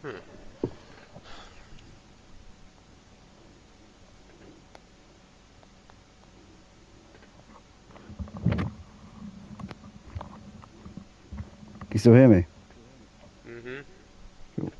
Hmm. Can you still hear me? Mm-hmm. Cool.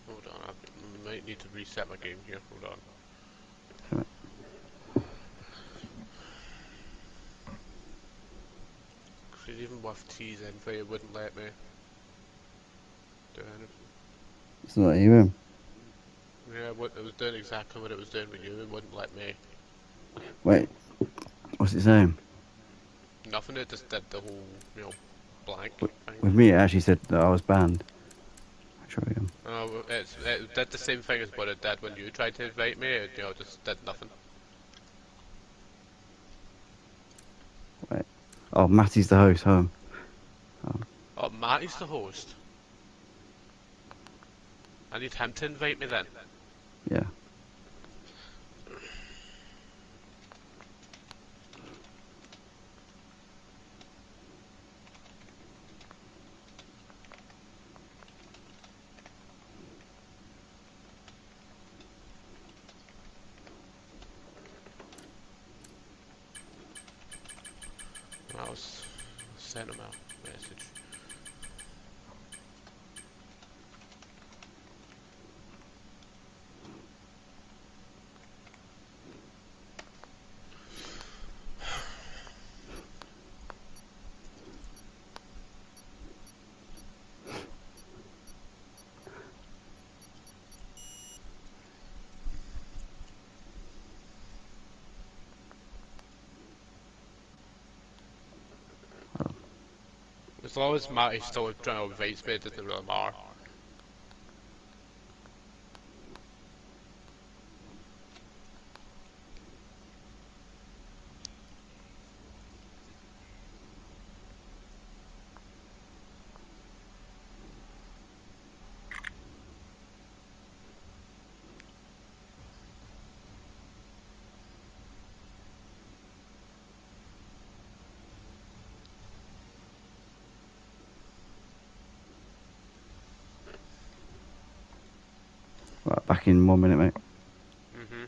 Hold on, I might need to reset my game here. Hold on. Alright. Because even with T's invite, it wouldn't let me do anything. It's not even. Yeah, it was doing exactly what it was doing with you. It wouldn't let me. Wait, what's it saying? Nothing. It just did the whole, blank thing. With me, it actually said that I was banned. Try again. Oh, it did the same thing as what it did when you tried to invite me. It, just did nothing. Wait. Oh, Matty's the host. Home. Oh, Matty's the host. I need him to invite me then. Yeah. I was sent him a message. As long as Matty still trying to invite me, it doesn't really matter. Right, back in 1 minute, mate. Mm-hmm.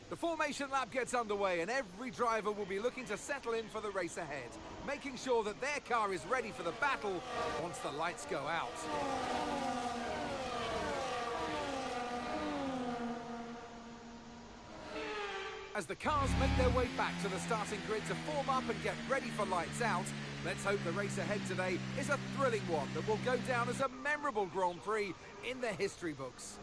The formation lap gets underway and every driver will be looking to settle in for the race ahead, making sure that their car is ready for the battle once the lights go out. As the cars make their way back to the starting grid to form up and get ready for lights out, let's hope the race ahead today is a thrilling one that will go down as a memorable Grand Prix in the history books.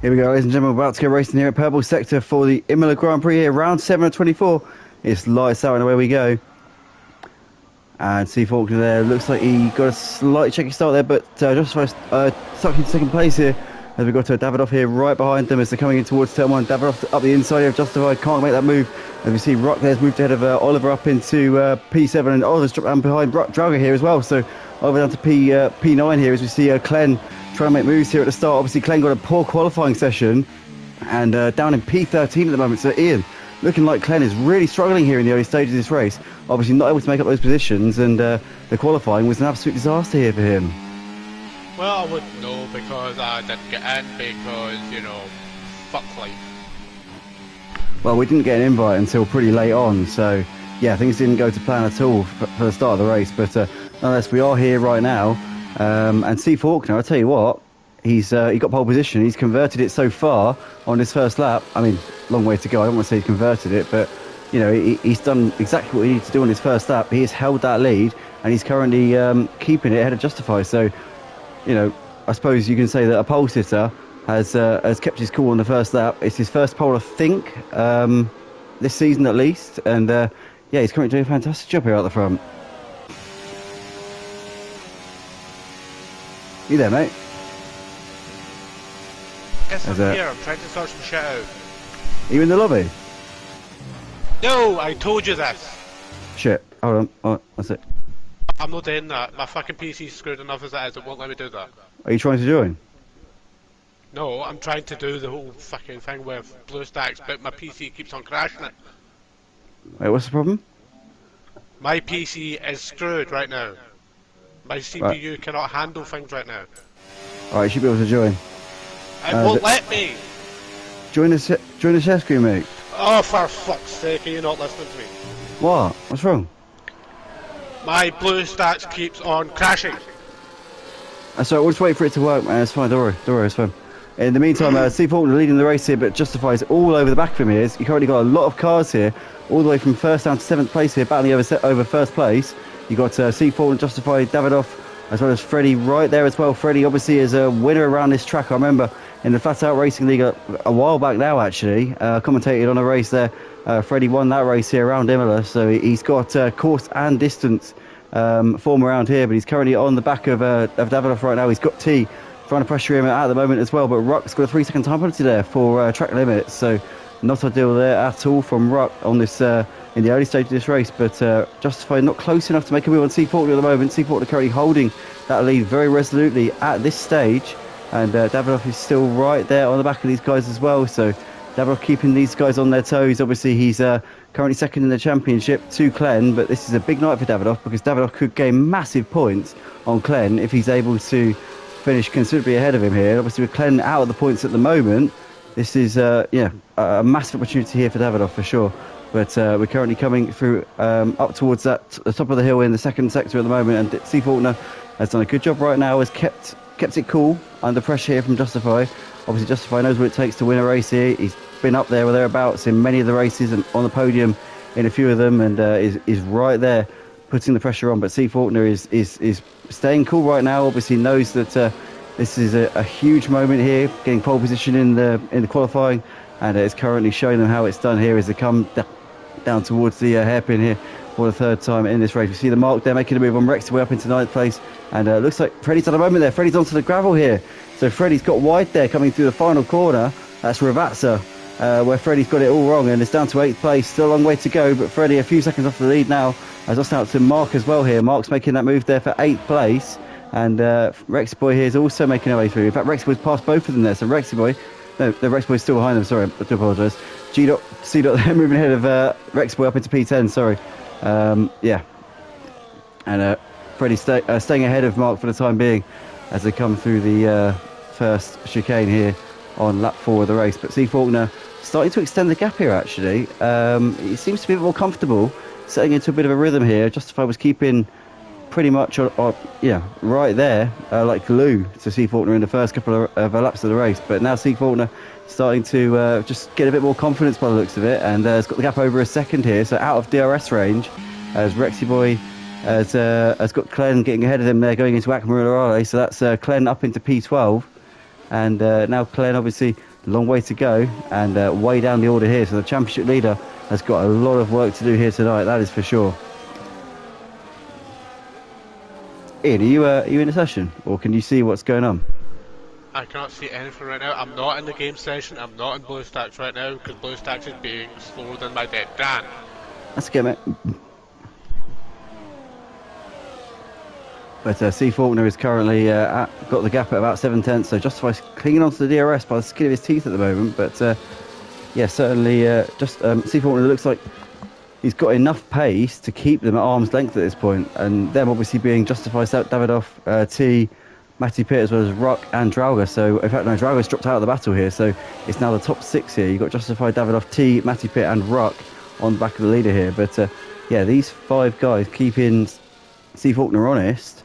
Here we go, ladies and gentlemen, we're about to go racing here at Purple Sector for the Imola Grand Prix here, round 7 of 24. It's lights out and away we go. And C. Faulkner there, looks like he got a slightly shaky start there, but just stuck in second place here. As we got to Davidoff here right behind them as they're coming in towards turn 1. Davidoff up the inside here of Justified, can't make that move. As we see Rock there's moved ahead of Oliver up into P7, and Oliver's dropped down behind Drager here as well. So over down to P9 here as we see Clen trying to make moves here at the start. Obviously Clen got a poor qualifying session and down in P13 at the moment. So Ian, looking like Clen is really struggling here in the early stages of this race. Obviously not able to make up those positions, and the qualifying was an absolute disaster here for him. Well, I wouldn't know because I didn't get in because, you know, fuck life. Well, we didn't get an invite until pretty late on, so yeah, things didn't go to plan at all for the start of the race. But nonetheless, we are here right now, and C. Faulkner, I'll tell you what, he got pole position. He's converted it so far on his first lap. I mean, long way to go. I don't want to say he's converted it, but you know, he's done exactly what he needed to do on his first lap. He has held that lead, and he's currently keeping it ahead of Justify. So, you know, I suppose you can say that a pole sitter has kept his cool on the first lap. It's his first pole, I think, this season at least. And yeah, he's currently doing a fantastic job here at the front. You there, mate? Yes, I'm here. I'm trying to sort some shit out. Are you in the lobby? No, I told you this. Shit. Hold on. Oh, that's it. I'm not doing that. My fucking PC's screwed enough as it is. It won't let me do that. Are you trying to join? No, I'm trying to do the whole fucking thing with BlueStacks, but my PC keeps on crashing it. Wait, what's the problem? My PC is screwed right now. My CPU cannot handle things right now. Alright, you should be able to join. It won't let me! Join the share screen, mate. Oh, for fuck's sake, are you not listening to me? What? What's wrong? My BlueStacks keeps on crashing. Sorry, we'll just wait for it to work, man. It's fine, don't worry, it's fine. In the meantime, Steve Faulkner leading the race here, but Justifies all over the back of him here. You've currently got a lot of cars here, all the way from first down to 7th place here, battling over first place. You've got Steve Faulkner, Justified, Davidoff, as well as Freddie right there as well. Freddie obviously is a winner around this track. I remember in the Flat Out Racing League a while back now, actually, commentated on a race there. Freddie won that race here around Imola, so he's got course and distance form around here, but he's currently on the back of Davidoff right now. He's got T trying to pressure him at the moment as well, but Ruck's got a 3-second time penalty there for track limits, so not ideal there at all from Ruck on this in the early stage of this race. But Justified not close enough to make a move on C. Faulkner at the moment. C. Faulkner currently holding that lead very resolutely at this stage, and Davidoff is still right there on the back of these guys as well, so Davidoff keeping these guys on their toes. Obviously he's currently second in the championship to Clen, but this is a big night for Davidoff because Davidoff could gain massive points on Clen if he's able to finish considerably ahead of him here. Obviously with Clen out of the points at the moment, this is a massive opportunity here for Davidoff for sure. But we're currently coming through up towards the top of the hill in the second sector at the moment, and C. Faulkner has done a good job right now, has kept it cool under pressure here from Justify. Obviously Justify knows what it takes to win a race here. He's been up there or thereabouts in many of the races and on the podium in a few of them, and is right there putting the pressure on. But C. Faulkner is staying cool right now. Obviously knows that this is a huge moment here, getting pole position in the qualifying, and it's currently showing them how it's done here as they come down towards the hairpin here for the third time in this race. We see the mark there making a move on Rex way up into 9th place, and it looks like Freddie's at a moment there. Freddie's onto the gravel here, so Freddie's got wide there coming through the final corner. That's Ravazza, where Freddie's got it all wrong, and it's down to 8th place. Still a long way to go, but Freddie a few seconds off the lead now. As that's out to Mark as well here. Mark's making that move there for 8th place, and Rexy Boy here is also making her way through. In fact, Rexy Boy's passed both of them there, so Rexy Boy, no, the Rexy Boy's still behind them, sorry, I do apologise. C. Dot there moving ahead of Rexy Boy up into P10, sorry. Yeah, And Freddie staying ahead of Mark for the time being as they come through the first chicane here on lap 4 of the race. But C. Faulkner starting to extend the gap here, actually. He seems to be a bit more comfortable, setting into a bit of a rhythm here. Justify was keeping pretty much right there, like glue to C. Faulkner in the first couple of laps of the race. But now C. Faulkner starting to just get a bit more confidence by the looks of it, and has got the gap over a second here, so out of DRS range, as Rexy Boy has got Clen getting ahead of him there, going into Aquamarine. So that's Clen up into P12, and now Clen obviously a long way to go, and way down the order here. So the championship leader has got a lot of work to do here tonight, that is for sure. Ian, are you in a session, or can you see what's going on? I cannot see anything right now. I'm not in the game session. I'm not in BlueStacks right now because BlueStacks is being slower than my dead Dan. That's okay, mate. But C. Faulkner is currently got the gap at about 7/10, so Justify clinging onto the DRS by the skin of his teeth at the moment. But yeah, certainly C. Faulkner looks like he's got enough pace to keep them at arm's length at this point, and them obviously being Justify, Davidoff, T, Matty Pitt, as well as Ruck and Drauga. So in fact, no, Drauga's dropped out of the battle here, so it's now the top 6 here. You've got Justify, Davidoff, T, Matty Pitt and Ruck on the back of the leader here. But yeah, these 5 guys keeping C. Faulkner honest.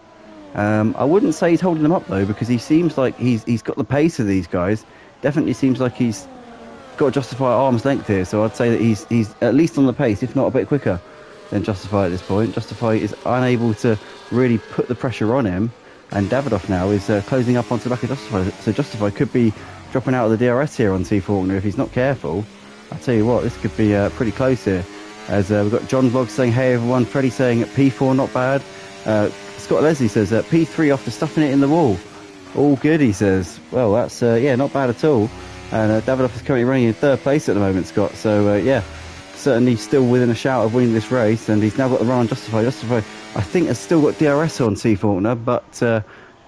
I wouldn't say he's holding them up though, because he seems like he's got the pace of these guys. Definitely seems like he's got to Justify at arm's length here, so I'd say that he's at least on the pace, if not a bit quicker than Justify at this point. Justify is unable to really put the pressure on him, and Davidoff now is closing up onto the back of Justify, so Justify could be dropping out of the DRS here on C. Faulkner if he's not careful. I'll tell you what, this could be pretty close here, as we've got John Vlog saying hey everyone, Freddie saying P4 not bad, Scott Leslie says P3 after stuffing it in the wall, all good, he says. Well, that's yeah, not bad at all. And Davidoff is currently running in 3rd place at the moment, Scott. So yeah, certainly still within a shout of winning this race, and he's now got the run on Justify. Justify, I think, has still got DRS on C. Faulkner, but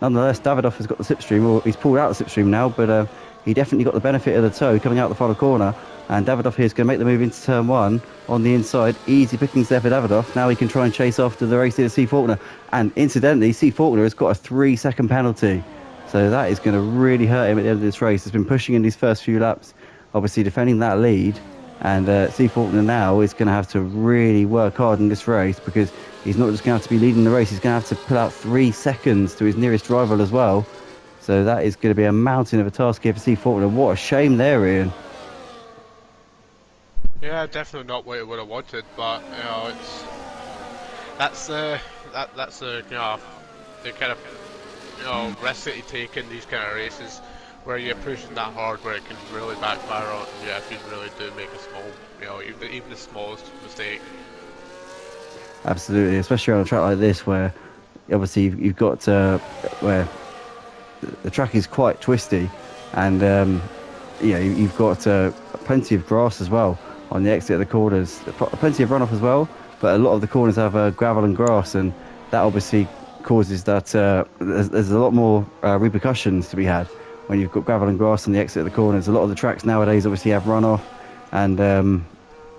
nonetheless, Davidoff has got the slipstream, or he's pulled out the slipstream now, but he definitely got the benefit of the toe coming out the final corner. And Davidoff here is going to make the move into turn 1 on the inside. Easy pickings there for Davidoff. Now he can try and chase after the race here to C. Faulkner. And incidentally, C. Faulkner has got a 3-second penalty. So that is going to really hurt him at the end of this race. He's been pushing in these first few laps, obviously defending that lead. And C. Faulkner now is going to have to really work hard in this race, because he's not just going to have to be leading the race, he's going to have to pull out 3 seconds to his nearest rival as well. So that is going to be a mountain of a task here for C. Faulkner. What a shame there, Ian. Yeah, definitely not what I would have wanted, but you know, that's the you know, the kind of risk that you take in these kind of races, where you're pushing that hard, where it can really backfire on you if you really do make a small, even the smallest mistake. Absolutely, especially on a track like this, where obviously you've got where the track is quite twisty, and you've got plenty of grass as well on the exit of the corners, plenty of runoff as well, but a lot of the corners have gravel and grass, and that obviously causes that there's a lot more repercussions to be had when you've got gravel and grass on the exit of the corners. A lot of the tracks nowadays obviously have runoff, and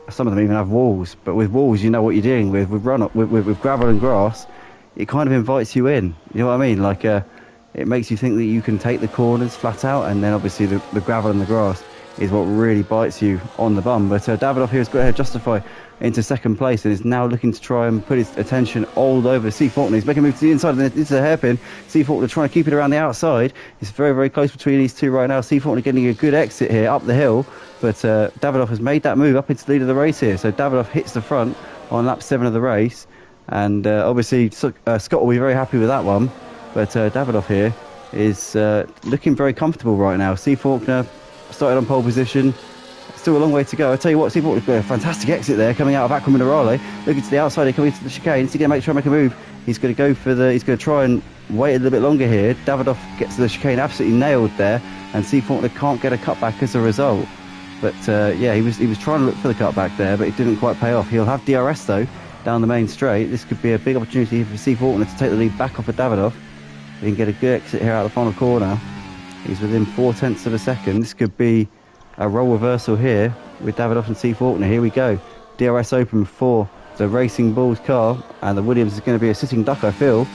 some of them even have walls, but with walls you know what you're dealing with runoff, with gravel and grass, it kind of invites you in, you know what I mean, like it makes you think that you can take the corners flat out, and then obviously the gravel and the grass is what really bites you on the bum. But Davidoff here has got to Justify into 2nd place, and is now looking to try and put his attention all over C. Faulkner. He's making a move to the inside, and into the hairpin. C. Faulkner trying to keep it around the outside. It's very, very close between these two right now. C. Faulkner getting a good exit here up the hill, but Davidoff has made that move up into the lead of the race here. So Davidoff hits the front on lap 7 of the race, and obviously Scott will be very happy with that one. But Davidoff here is looking very comfortable right now. C. Faulkner started on pole position, still a long way to go. I tell you what, C. Faulkner's got a fantastic exit there coming out of Aqua Minerale, looking to the outside, coming into the chicane. He's going to try and make a move. He's going to go for he's going to try and wait a little bit longer here. Davidoff gets to the chicane, absolutely nailed there, and C. Faulkner can't get a cutback as a result. But yeah, he was trying to look for the cutback there, but it didn't quite pay off. He'll have DRS though down the main straight. This could be a big opportunity for C. Faulkner to take the lead back off of Davidoff. He can get a good exit here out of the final corner. He's within 0.4 of a second. This could be a role reversal here with Davidoff and C. Faulkner. Here we go. DRS open for the Racing Bulls car, and the Williams is going to be a sitting duck, I feel,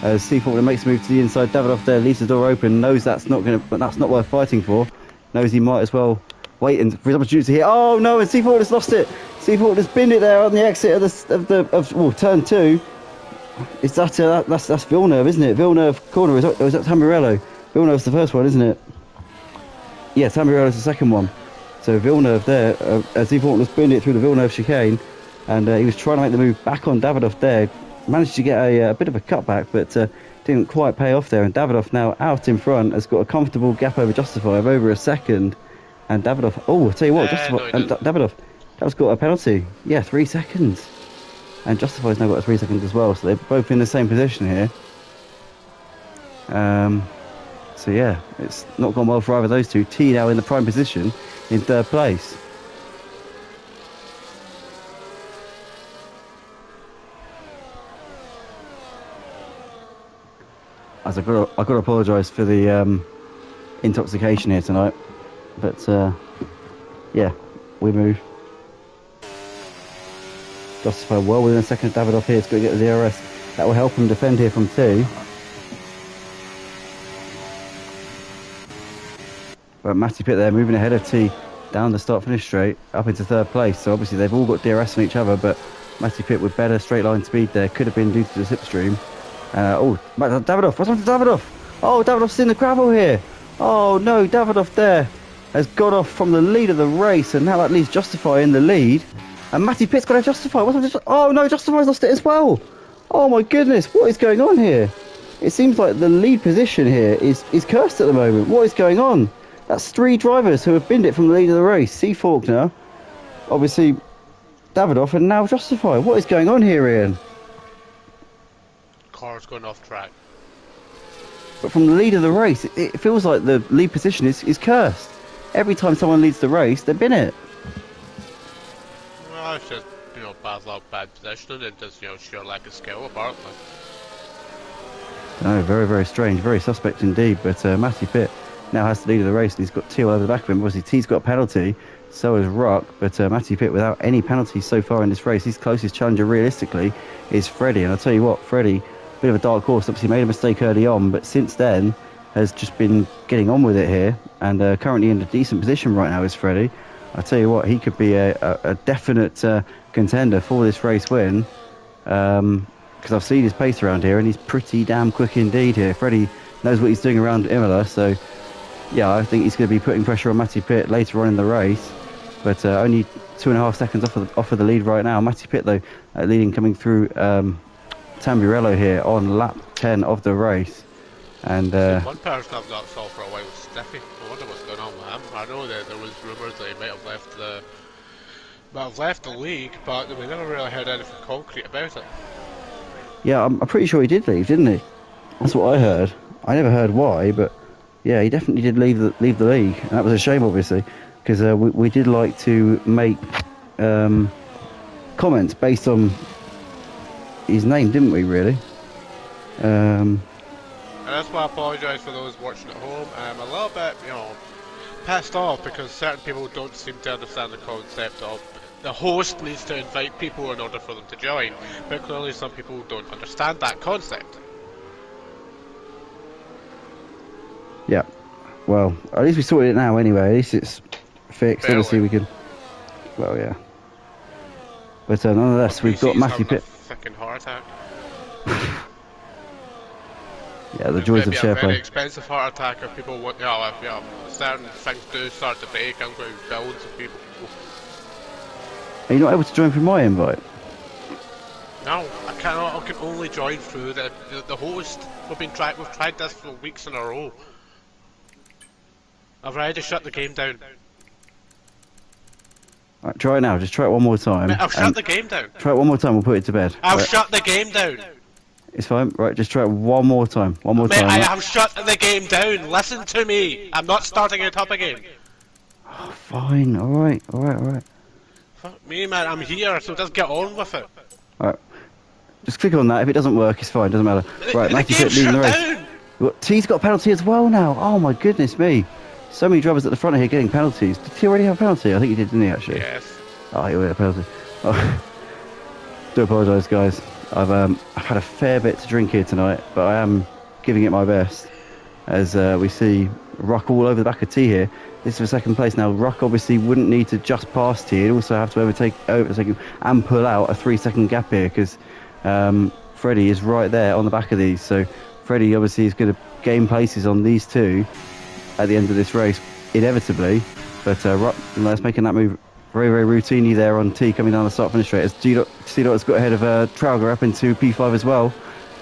as C40 makes a move to the inside. Davidoff there leaves the door open, knows that's not worth fighting for, knows he might as well wait and for his opportunity here. Oh no, and C40 has lost it. C40 has binned it there on the exit of turn 2. Is that that's Villeneuve, isn't it? Villeneuve corner, is that Tamburello? Villeneuve's the first one, isn't it? Yeah, Tamburello's the second one. So Villeneuve there, as C40 was binned it through the Villeneuve chicane, and he was trying to make the move back on Davidoff there. Managed to get a bit of a cutback, but didn't quite pay off there. And Davidoff now out in front has got a comfortable gap over Justify of over a second. And Davidoff, oh, I'll tell you what, Justify, and Davidoff, that's got a penalty. Yeah, 3 seconds. And Justify's now got 3 seconds as well, so they're both in the same position here. So yeah, it's not gone well for either of those two. T now in the prime position in 3rd place. As I've got to apologise for the intoxication here tonight, but yeah, we move. Justify well within a second of Davidoff here. It's got to get the DRS. That will help him defend here from 2. But Matty Pitt there moving ahead of T down the start-finish straight up into 3rd place. So obviously they've all got DRS on each other, but Matty Pitt with better straight line speed there could have been due to the slipstream. Davidoff, what's wrong with Davidoff? Oh, Davidoff's in the gravel here. Oh no, Davidoff there has got off from the lead of the race, and now that leaves Justify in the lead. And Matty Pitt's got to Justify. Oh no, Justify's lost it as well. Oh my goodness, what is going on here? It seems like the lead position here is cursed at the moment. What is going on? That's 3 drivers who have binned it from the lead of the race. C. Faulkner, obviously Davidoff, and now Justify. What is going on here, Ian? Car's going off track. But from the lead of the race, it feels like the lead position is cursed. Every time someone leads the race, they bin it. Well, it's just, bad luck, bad positioning, and just, sheer lack of skill, apparently. No, very, very strange, very suspect indeed. But Matty Pitt now has the lead of the race, and he's got T all over the back of him. Obviously, T's got a penalty, so has Rock. But Matty Pitt, without any penalties so far in this race, his closest challenger realistically is Freddie. And I'll tell you what, Freddie, bit of a dark horse, obviously made a mistake early on, but since then has just been getting on with it here, and currently in a decent position right now is Freddie. I tell you what, he could be a definite contender for this race win, because I've seen his pace around here and he's pretty damn quick indeed here. Freddie knows what he's doing around Imola, so yeah, I think he's going to be putting pressure on Matty Pitt later on in the race, but only 2.5 seconds off of the lead right now. Matty Pitt though leading, coming through Tamburello here on lap 10 of the race. And one person I've not saw for a while was Stiffy. I wonder what's going on with him. I know that there was rumours that he might have left the league, but we never really heard anything concrete about it. Yeah, I'm pretty sure he did leave, didn't he? That's what I heard. I never heard why, but yeah, he definitely did leave the league, and that was a shame, obviously, because we did like to make comments based on his name, didn't we? Really. And that's why I apologise for those watching at home. I'm a little bit, pissed off because certain people don't seem to understand the concept of the host needs to invite people in order for them to join, but clearly some people don't understand that concept. Yeah. Well, at least we sorted it now anyway. At least it's fixed. Barely. Obviously we can. Well, yeah. But nonetheless, we've got Matthew Pitt. Fucking heart attack. Yeah, the joys of share a very play. expensive heart attack if people want, if certain things do start to break, I'm going to billions of people. Are you not able to join through my invite? No, I cannot. I can only join through the host. We've tried this for weeks in a row. I've already shut the game down. Right, try it now. Just try it one more time. Mate, I'll shut the game down. Try it one more time. We'll put it to bed. I'll shut the game down. It's fine. Right, just try it one more time. One more time. I right? have shut the game down. Listen to me. I'm not starting it up again. Oh, fine. All right. Fuck me, man. I'm here, so just get on with it. All right. Just click on that. If it doesn't work, it's fine. Doesn't matter. Right, Matthew Pitt leading the race. Down. T's got a penalty as well now. Oh my goodness me. So many drivers at the front here getting penalties. Did he already have a penalty? I think he did, didn't he, actually? Yes. Oh, he already had a penalty. Oh. Do apologise, guys. I've had a fair bit to drink here tonight, but I am giving it my best. As we see Ruck all over the back of T here. This is for second place now. Ruck obviously wouldn't need to just pass T. He'd also have to overtake him and pull out a 3-second gap here because Freddie is right there on the back of these. So Freddie obviously is going to gain places on these two at the end of this race, inevitably. But Ruck, let's making that move very, very routinely there on T coming down the start finish straight. As C-Dot has got ahead of Trauger up into P5 as well.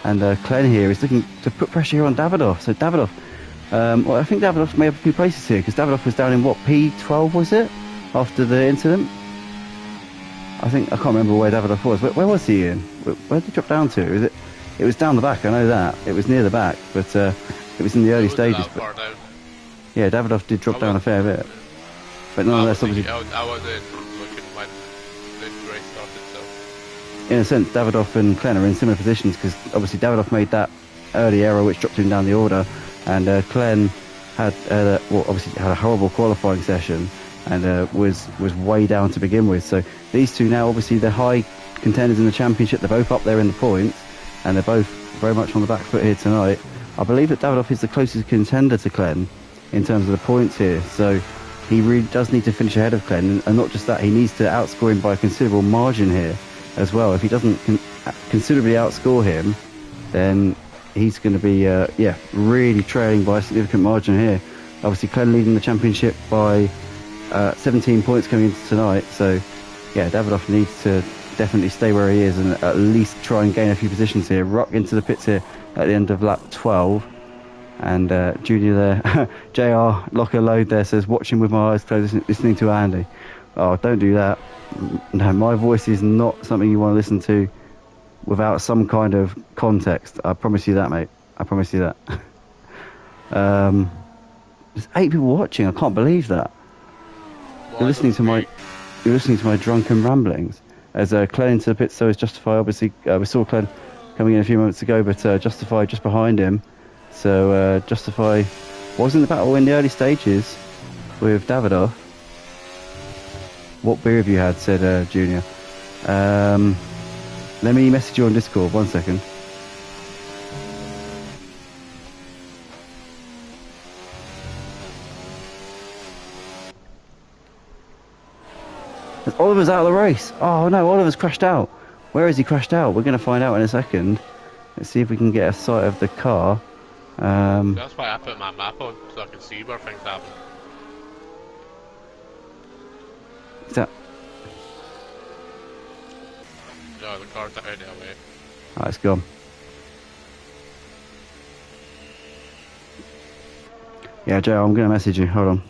And Glenn here is looking to put pressure here on Davidoff. So Davidoff, well, I think Davidoff may have a few places here because Davidoff was down in what, P12 was it? After the incident? I can't remember where Davidoff was. Where was he in? Where did he drop down to? It was down the back, I know that. It was near the back, but it was in the early stages. But, yeah, Davidoff did drop down a fair bit. But nonetheless, obviously... I wasn't looking when the race started, so... In a sense, Davidoff and Glenn are in similar positions because obviously Davidoff made that early error which dropped him down the order, and Glenn had obviously had a horrible qualifying session and was way down to begin with. So these two now, obviously they're high contenders in the championship. They're both up there in the points, and they're both very much on the back foot here tonight. I believe that Davidoff is the closest contender to Glenn in terms of the points here. So he really does need to finish ahead of Glenn, and not just that, he needs to outscore him by a considerable margin here as well. If he doesn't considerably outscore him, then he's going to be really trailing by a significant margin here. Obviously Glenn leading the championship by 17 points coming into tonight, so yeah, Davidoff needs to definitely stay where he is and at least try and gain a few positions here. Rock into the pits here at the end of lap 12, and Junior there JR locker load there says watching with my eyes closed, listening to Andy. Oh, don't do that. No, my voice is not something you want to listen to without some kind of context. I promise you that, mate. I promise you that. There's 8 people watching. I can't believe that. You're listening to my drunken ramblings. As Glenn into the pit, so is Justify. Obviously, we saw Glenn coming in a few moments ago, but Justify just behind him. So Justify was in the battle in the early stages with Davidoff. What beer have you had? Said Junior. Let me message you on Discord. 1 second. Oliver's out of the race. Oh no, Oliver's crashed out. Where has he crashed out? We're going to find out in a second. Let's see if we can get a sight of the car. That's why I put my map on, so I can see where things happen. Is that... No, the car's out of the way. Alright, it's gone. Yeah, Joe, I'm going to message you. Hold on.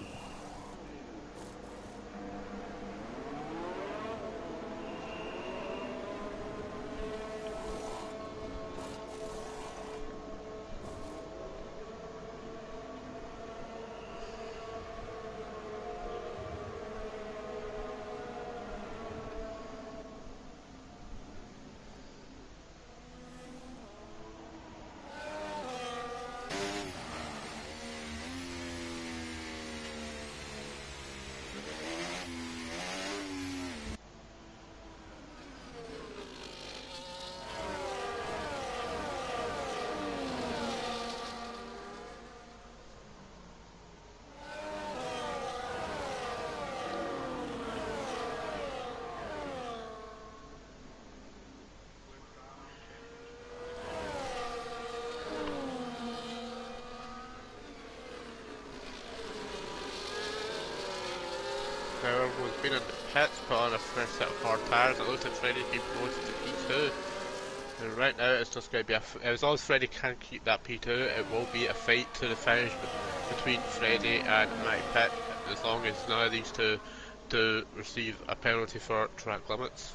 Everyone's been in the pits, put on a fresh set of hard tyres. It looks like Freddie's been promoted to P2. And right now it's just going to be as long as Freddie can keep that P2, it will be a fight to the finish between Freddie and Matty Pitt, as long as none of these two to receive a penalty for track limits.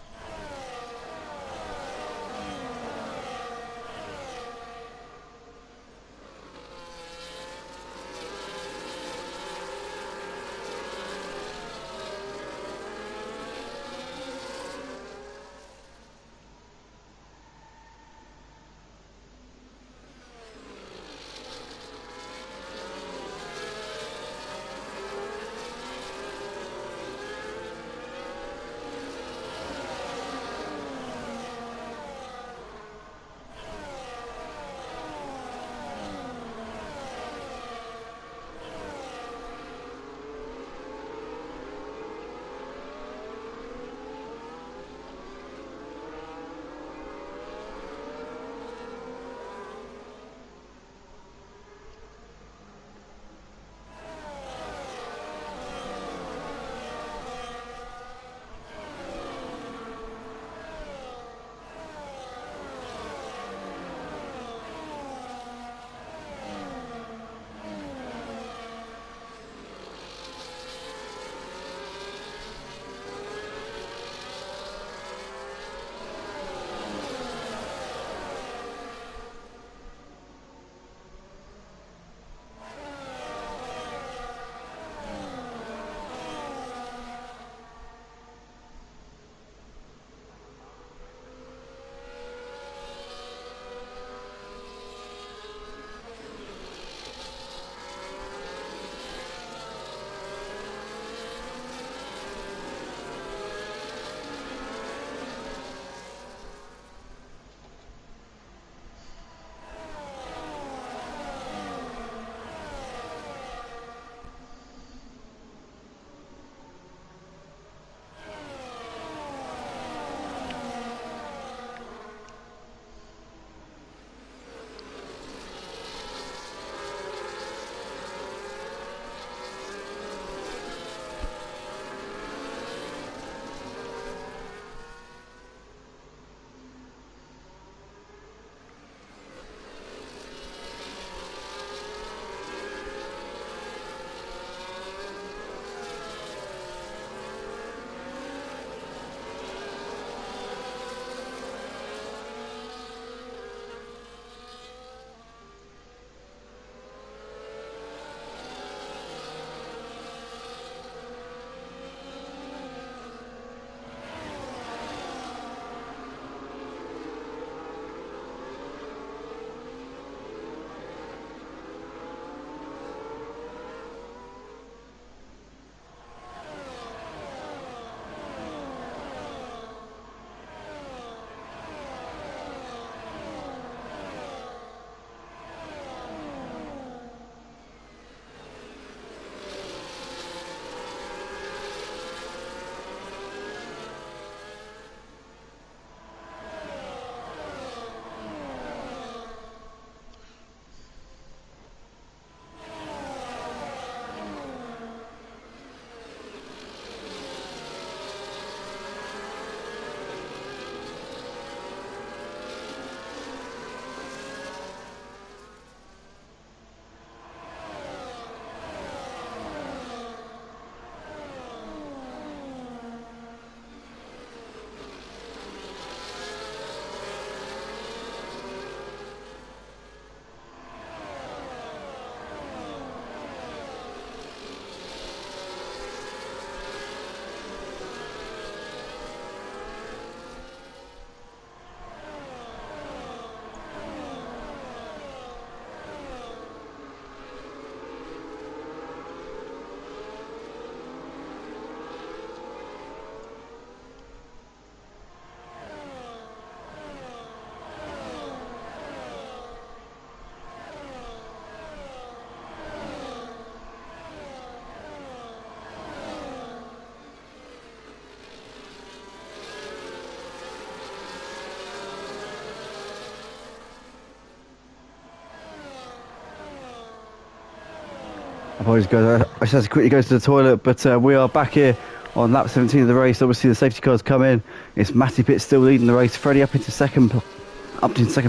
Apologies, guys. I just had to quickly go to the toilet, but we are back here on lap 17 of the race. Obviously, the safety cars come in. It's Matty Pitt still leading the race. Freddie up into second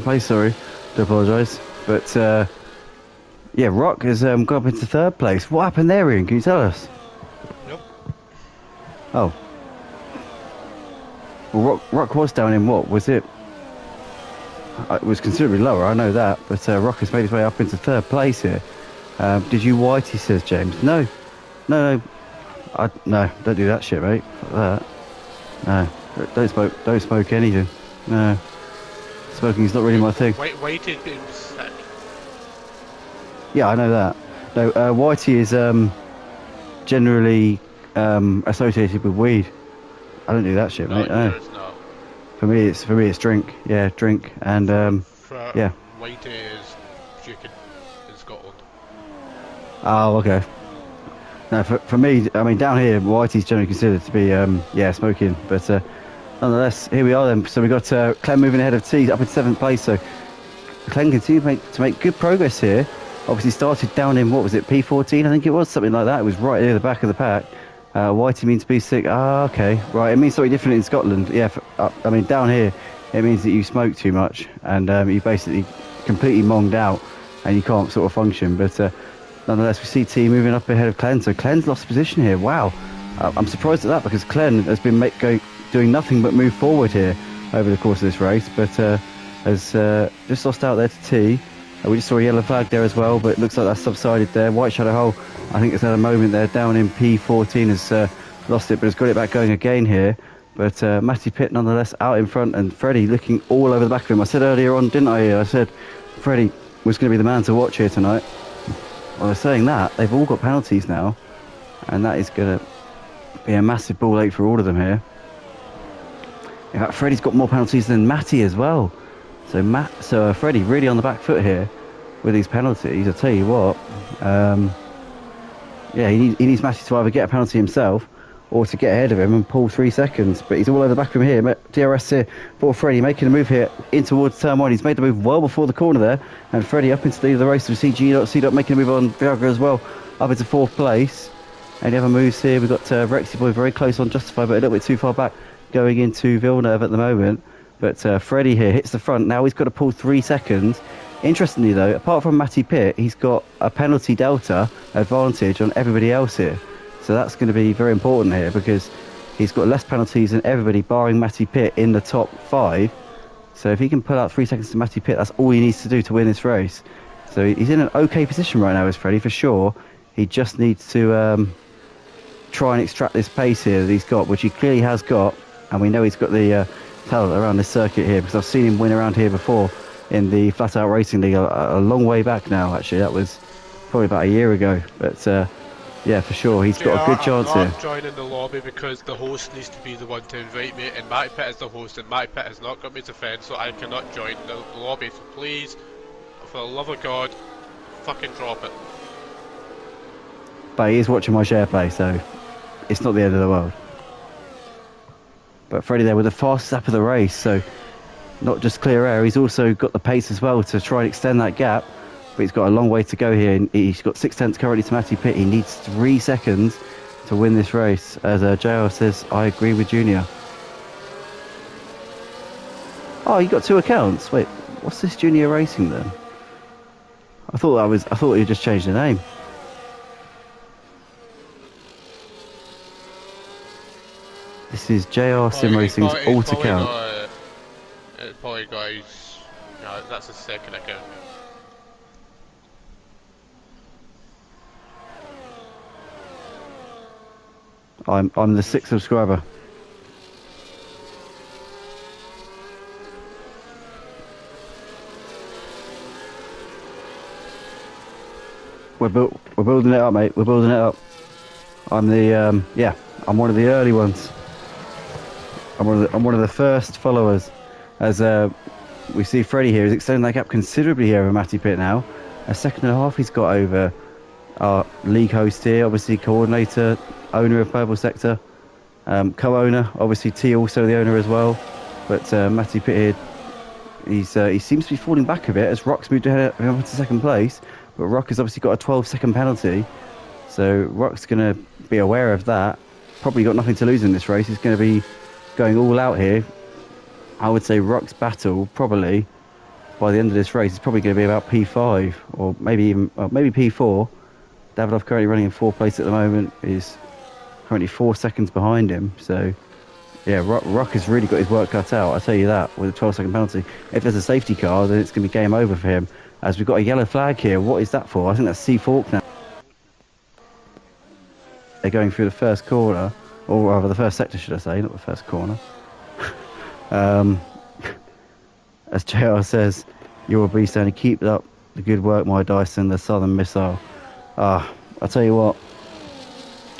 place. Sorry, do apologise. But yeah, Rock has gone up into third place. What happened there, Ian? Can you tell us? Nope. Oh, well, Rock was down in what was it? It was considerably lower. I know that, but Rock has made his way up into third place here. Did you whitey, says James. No, no, no, don't do that shit, mate. Fuck that. No, don't smoke anything. No, smoking's not really my thing. Whitey being sick. Yeah, I know that. No, whitey is generally associated with weed. I don't do that shit, mate. No. It's not. For me, it's drink. Yeah, drink and yeah. Whitey is chicken in Scotland. Oh, okay. No, for me, I mean, down here, whitey's generally considered to be, yeah, smoking. But nonetheless, here we are then. So we got Clem moving ahead of T up in 7th place. So Clem continued to make good progress here. Obviously started down in, what was it, P14, I think it was, something like that. It was right near the back of the pack. Whitey means P6. Ah, okay. Right, it means something different in Scotland. Yeah, I mean, down here, it means that you smoke too much and you basically completely monged out and you can't sort of function. But nonetheless, we see T moving up ahead of Clen. So Clen's lost position here. Wow. I'm surprised at that because Clen has been doing nothing but move forward here over the course of this race, but has just lost out there to T. We just saw a yellow flag there as well, but it looks like that's subsided there. White Shadow Hole, I think it's had a moment there down in P14, has lost it, but has got it back going again here. But Matty Pitt nonetheless out in front, and Freddie looking all over the back of him. I said earlier on, didn't I? I said Freddie was going to be the man to watch here tonight. Well, they're saying that. They've all got penalties now, and that is going to be a massive ball ache for all of them here. In fact, Freddie's got more penalties than Matty as well. So Freddie really on the back foot here with these penalties. I'll tell you what, yeah, he needs Matty to either get a penalty himself or to get ahead of him and pull 3 seconds. But he's all over the back of him here. DRS here for Freddie, making a move here in towards turn 1. He's made the move well before the corner there, and Freddie up into the lead of the race. We see C-Dot making a move on Viagra as well, up into 4th place. Any other moves here? We've got Rexy Boy very close on Justify, but a little bit too far back going into Villeneuve at the moment. But Freddie here hits the front. Now he's got to pull 3 seconds. Interestingly, though, apart from Matty Pitt, he's got a penalty delta advantage on everybody else here. So that's going to be very important here because he's got less penalties than everybody, barring Matty Pitt in the top 5. So if he can pull out 3 seconds to Matty Pitt, that's all he needs to do to win this race. So he's in an okay position right now, is Freddie, for sure. He just needs to try and extract this pace here that he's got, which he clearly has got. And we know he's got the talent around this circuit here because I've seen him win around here before in the Flat Out Racing League a long way back now. Actually, that was probably about a year ago. But yeah, for sure, he's got a good chance here. I'm not joining the lobby because the host needs to be the one to invite me, and Matty Pitt is the host, and Matty Pitt has not got me to friend, so I cannot join the lobby. So please, for the love of God, fucking drop it. But he is watching my share play, so it's not the end of the world. But Freddie there with the fastest lap of the race, so not just clear air, he's also got the pace as well to try and extend that gap. But he's got a long way to go here. He's got 6 tenths currently to Matty Pitt. He needs 3 seconds to win this race. As JR says, I agree with Junior. Oh, you got 2 accounts. Wait, what's this Junior Racing then? I thought you just changed the name. This is JR Sim Racing's alt account. It's probably got his... No, that's his second account. I'm the 6th subscriber. We're building it up, mate. We're building it up. I'm the yeah, I'm one of the early ones. I'm one of the first followers. As we see Freddie here is extending that gap considerably here over Matty Pitt now. A second and a half he's got over our league host here, obviously coordinator, owner of Purple Sector, co-owner, obviously T also the owner as well. But Matty Pitt here, he seems to be falling back a bit as Rock's moved ahead of him to 2nd place. But Rock has obviously got a 12-second penalty. So Rock's going to be aware of that. Probably got nothing to lose in this race. He's going to be going all out here. I would say Rock's battle probably by the end of this race is probably going to be about P5 or maybe even maybe P4. Davidoff currently running in 4th place at the moment, is currently 4 seconds behind him. So yeah, Rock has really got his work cut out, I'll tell you that, with a 12-second penalty. If there's a safety car, then it's going to be game over for him. As we've got a yellow flag here, what is that for? I think that's C Fork now. They're going through the first corner, or rather the first sector, should I say, not the first corner. As JR says, you're a beast, and keep up the good work, my Dyson, the Southern Missile. I'll tell you what,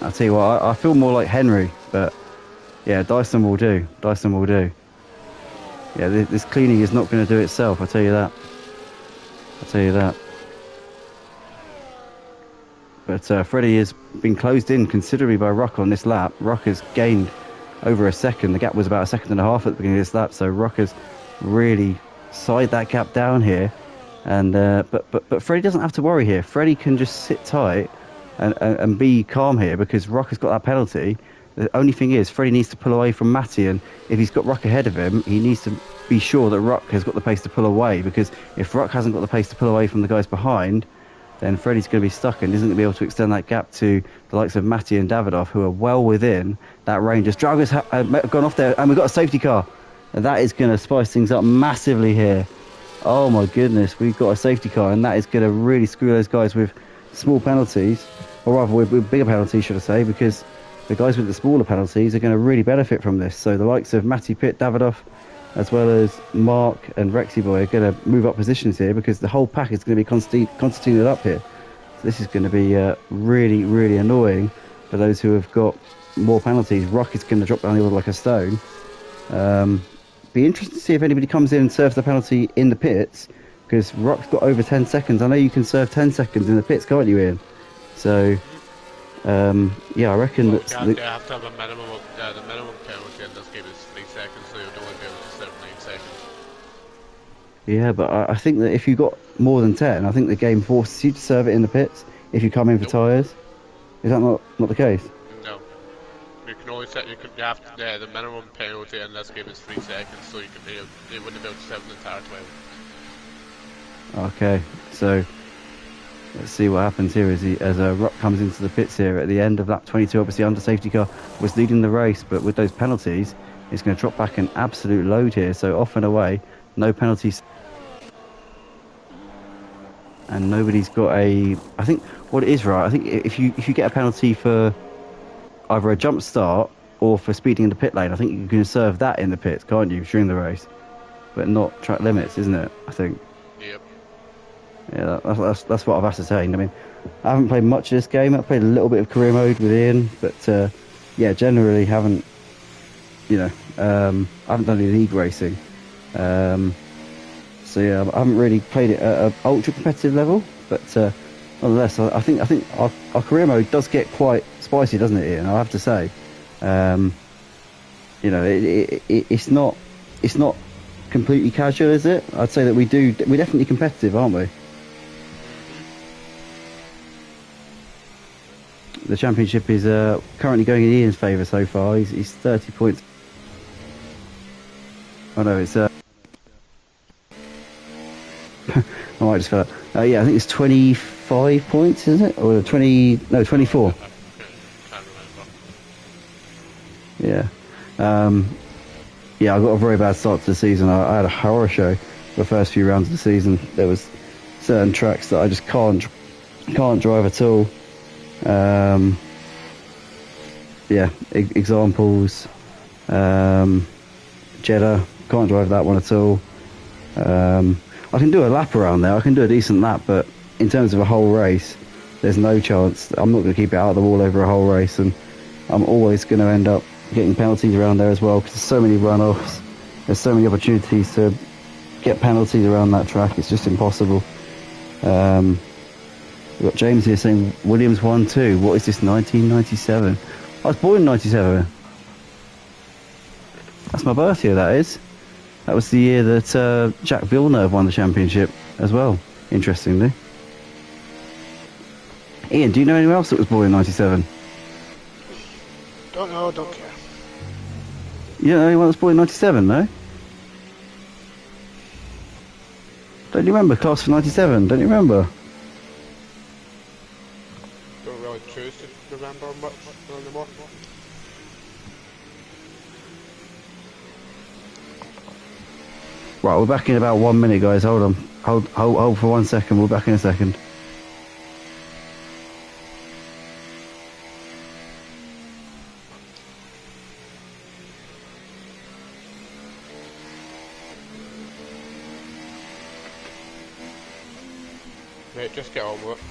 I feel more like Henry, but yeah, Dyson will do. Dyson will do. Yeah, this cleaning is not going to do itself, I'll tell you that. I'll tell you that. But Freddie has been closed in considerably by Rock on this lap. Rock has gained over a second. The gap was about 1.5 seconds at the beginning of this lap, so Rock has really side that gap down here. And but Freddie doesn't have to worry here. Freddie can just sit tight and be calm here because Rock has got that penalty. The only thing is, Freddie needs to pull away from Matty, and if he's got Rock ahead of him, he needs to be sure that Rock has got the pace to pull away, because if Rock hasn't got the pace to pull away from the guys behind, then Freddie's going to be stuck and isn't going to be able to extend that gap to the likes of Matty and Davidoff, who are well within that range. As Drago's gone off there, and we've got a safety car. And that is going to spice things up massively here. Oh my goodness, we've got a safety car, and that is going to really screw those guys with small penalties, or rather with bigger penalties, should I say, because the guys with the smaller penalties are going to really benefit from this. So the likes of Matty Pitt, Davidoff, as well as Mark and Rexy Boy are going to move up positions here, because the whole pack is going to be constituted up here. So this is going to be really, really annoying for those who have got more penalties. Rock is going to drop down the order like a stone. Be interesting to see if anybody comes in and serves the penalty in the pits, because Rock's got over 10 seconds. I know you can serve 10 seconds in the pits, can't you, Ian? So yeah, I reckon that they have to have a minimum of, the minimum penalty in this game is 3 seconds, so you'd only be able to serve 9 seconds. Yeah, but I think that if you got more than 10, I think the game forces you to serve it in the pits if you come in for tyres. Is that not the case? No. You can only set, you have to, the minimum penalty in this game is 3 seconds, so you wouldn't be able to serve the entire 12. Okay, so let's see what happens here as Rock comes into the pits here at the end of lap 22. Obviously under safety car was leading the race, but with those penalties he's going to drop back an absolute load here. So off and away, no penalties, and nobody's got a, I think what it is, right, I think if you get a penalty for either a jump start or for speeding in the pit lane, I think you can serve that in the pits, can't you, during the race, but not track limits, isn't it? I think. Yep. Yeah, that's what I've ascertained. I mean, I haven't played much of this game. I've played a little bit of career mode with Ian, but yeah, generally haven't, you know, I haven't done any league racing. So yeah, I haven't really played it at an ultra competitive level, but nonetheless, I think our career mode does get quite spicy, doesn't it, Ian? I have to say. You know, it's not completely casual, is it? I'd say that we're definitely competitive, aren't we? The championship is currently going in Ian's favour so far. He's 30 points. Oh no, it's I might just fell out. Yeah, I think it's 25 points, isn't it? Or 20? No, 24. Can't remember. Yeah. Yeah, I got a very bad start to the season. I had a horror show the first few rounds of the season. There was certain tracks that I just can't drive at all. Yeah, examples. Jeddah, can't drive that one at all. I can do a lap around there. I can do a decent lap, but in terms of a whole race, there's no chance. I'm not going to keep it out of the wall over a whole race, and I'm always going to end up getting penalties around there as well, because there's so many runoffs. There's so many opportunities to get penalties around that track. It's just impossible. We've got James here saying Williams 1-2. What is this, 1997? I was born in 97. That's my birth year, that is. That was the year that Jack Villeneuve won the championship as well, interestingly. Ian, do you know anyone else that was born in 97? Don't know, don't care. You don't know anyone that was born in 97, no? Don't you remember class of 97? Don't you remember? Don't really choose to remember much anymore. Right, we're back in about 1 minute, guys. Hold on. Hold for 1 second. We're back in a second. Mate, just get on with it.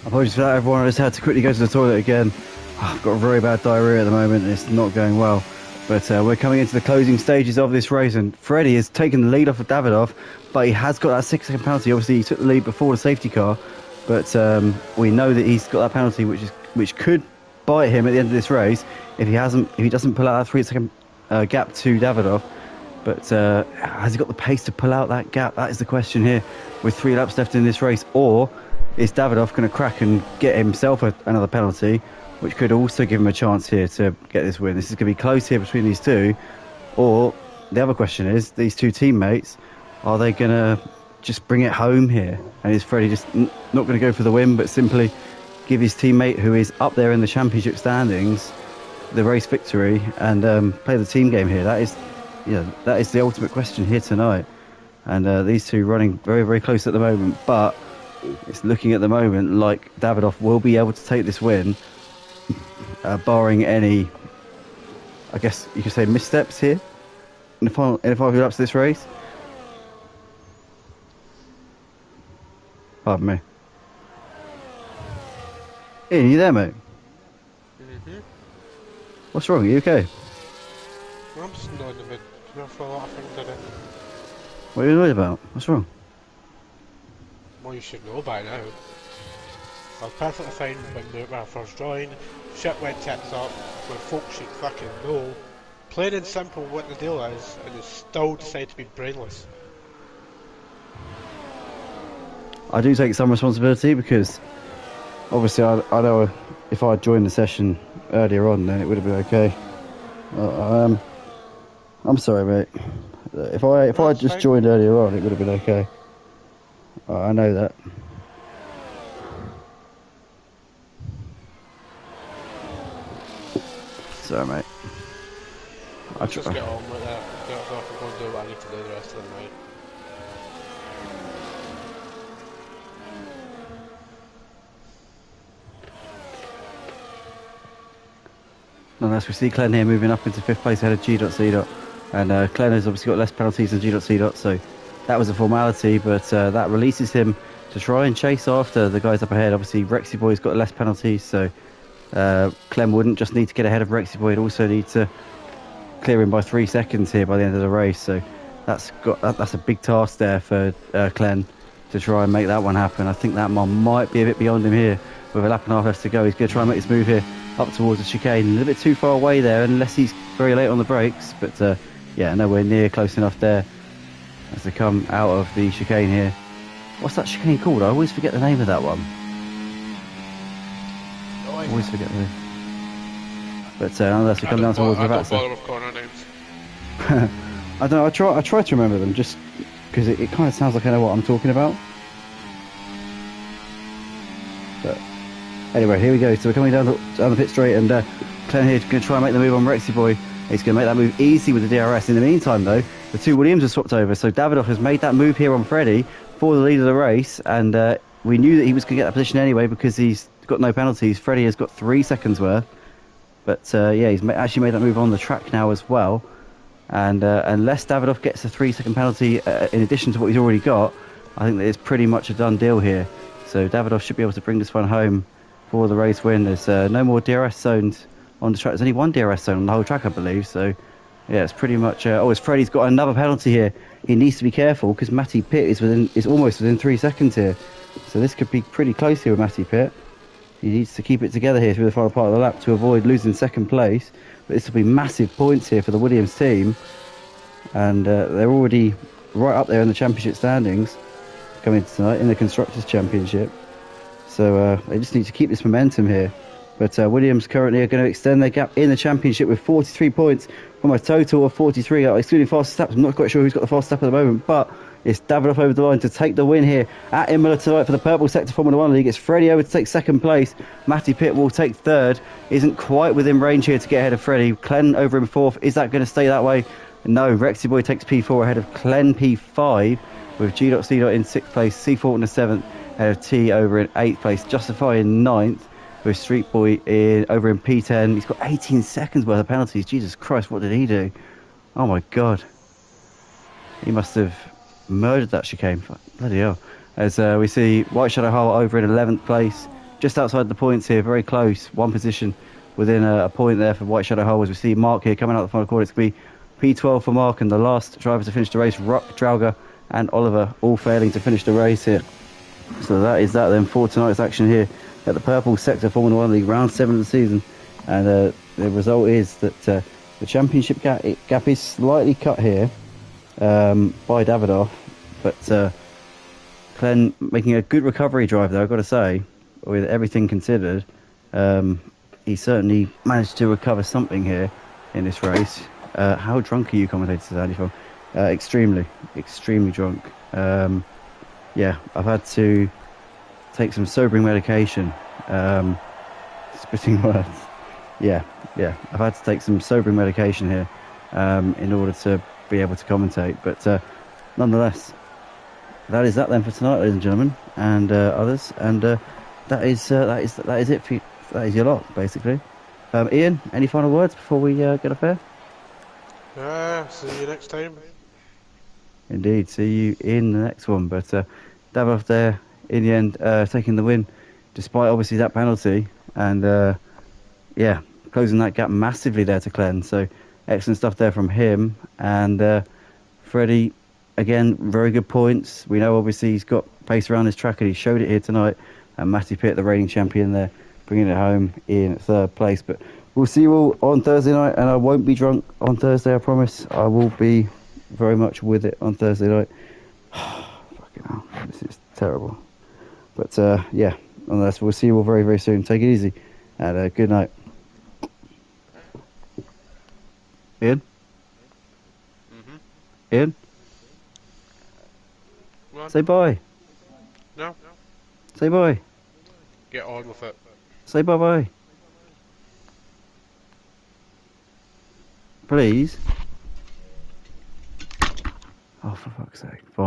Apologies for that, everyone. I just had to quickly go to the toilet again. I've got a very bad diarrhea at the moment and it's not going well. But we're coming into the closing stages of this race, and Freddie has taken the lead off of Davidoff, but he has got that 6-second penalty. Obviously, he took the lead before the safety car, but we know that he's got that penalty, which could bite him at the end of this race if he doesn't pull out that 3-second gap to Davidoff. But has he got the pace to pull out that gap? That is the question here, with 3 laps left in this race. Or is Davidoff going to crack and get himself another penalty, which could also give him a chance here to get this win? This is going to be close here between these two. Or the other question is, these two teammates, are they going to just bring it home here? And is Freddie just not going to go for the win, but simply give his teammate, who is up there in the championship standings, the race victory and play the team game here? That is the ultimate question here tonight. And these two running very, very close at the moment, but it's looking at the moment like Davidoff will be able to take this win, barring any, I guess you could say, missteps here in the final 5 laps of this race. Pardon me. Ian, you there, mate? Mm-hmm. What's wrong? Are you okay? I'm just annoyed a bit for a lot of things today. What are you annoyed about? What's wrong? Well, you should know by now. I was perfectly fine when I first joined. Shit went tits up when folks should fucking know. Plain and simple what the deal is, and they still decide to be brainless. I do take some responsibility because obviously I know if I joined the session earlier on, then it would have been okay. I'm sorry, mate. If I just joined earlier on, it would have been okay. I know that. Sorry, mate. I'll just get on with that. Get off and go and do what I need to do the rest of the night. Nonetheless, we see Glenn here moving up into 5th place ahead of G.C. And Glenn has obviously got less penalties than G.C. So that was a formality, but that releases him to try and chase after the guys up ahead. Obviously, Rexy Boy's got less penalties, so Clem wouldn't just need to get ahead of Rexy Boy, he'd also need to clear him by 3 seconds here by the end of the race. So that's a big task there for Clem to try and make that one happen. I think that one might be a bit beyond him here with a lap and a half left to go. He's going to try and make this move here up towards the chicane. A little bit too far away there, unless he's very late on the brakes, but yeah, nowhere near close enough there as they come out of the chicane here. What's that chicane called? I always forget the name of that one. I always forget the... But unless we come down towards the I don't bother with corner names. I don't know, I try to remember them just because it kind of sounds like I know what I'm talking about. But anyway, here we go. So we're coming down the pit straight, and Glenn here is going to try and make the move on Rexy Boy. He's going to make that move easy with the DRS. In the meantime, though, the two Williams have swapped over. So Davidoff has made that move here on Freddie for the lead of the race, and we knew that he was going to get that position anyway because he's got no penalties. Freddie has got 3 seconds worth. But yeah, he's actually made that move on the track now as well. And unless Davidoff gets a 3-second penalty in addition to what he's already got, I think that it's pretty much a done deal here. So Davidoff should be able to bring this one home for the race win. There's no more DRS zones on the track. There's only one DRS zone on the whole track, I believe. So yeah, it's pretty much... as Freddie's got another penalty here, he needs to be careful because Matty Pitt is almost within 3 seconds here. So this could be pretty close here with Matty Pitt. He needs to keep it together here through the final part of the lap to avoid losing second place. But this will be massive points here for the Williams team. And they're already right up there in the championship standings coming tonight in the Constructors' Championship. So they just need to keep this momentum here. But Williams currently are going to extend their gap in the championship with 43 points from a total of 43, excluding fastest laps. I'm not quite sure who's got the fastest lap at the moment, but it's Davidoff over the line to take the win here at Imola tonight for the Purple Sector Formula 1 League. It's Freddie over to take second place. Matty Pitt will take third. Isn't quite within range here to get ahead of Freddie. Clen over in fourth. Is that going to stay that way? No. Rexy Boy takes P4 ahead of Clen P5 with G.C. in sixth place. C4 in the seventh ahead of T over in eighth place. Justify in ninth with Street Boy over in P10. He's got 18 seconds worth of penalties. Jesus Christ, what did he do? Oh my God. He must have murdered that chicane. Bloody hell. As we see White Shadow Hull over in 11th place, just outside the points here, very close, one position within a point there for White Shadow Hull. As we see Mark here coming out the final quarter, it's going to be P12 for Mark, and the last driver to finish the race, Ruck, Drauger and Oliver, all failing to finish the race here. So that is that then for tonight's action here at the Purple Sector Formula 1 League, round 7 of the season. And the result is that the championship gap is slightly cut here by Davidoff, but Clen making a good recovery drive there, I've got to say, with everything considered. He certainly managed to recover something here in this race. How drunk are you, commentator Andy? Extremely drunk. Yeah, I've had to take some sobering medication. Spitting words. Yeah, I've had to take some sobering medication here in order to be able to commentate. But nonetheless, that is that then for tonight, ladies and gentlemen, and others. And that is it for you. That is your lot, basically. Ian, any final words before we get off air? See you next time. Indeed, see you in the next one. But Davidoff there, in the end, taking the win, despite obviously that penalty. And yeah, closing that gap massively there to Clen. So excellent stuff there from him. And Freddie, again, very good points. We know obviously he's got pace around this track, and he showed it here tonight. And Matty Pitt, the reigning champion there, bringing it home in third place. But we'll see you all on Thursday night, and I won't be drunk on Thursday, I promise. I will be very much with it on Thursday night. Fucking hell, this is terrible. But yeah, nonetheless, we'll see you all very, very soon. Take it easy, and good night. Ian? Ian? What? Say bye. No. Say bye. Get on with it. Say bye-bye. Please. Oh, for fuck's sake. Bye.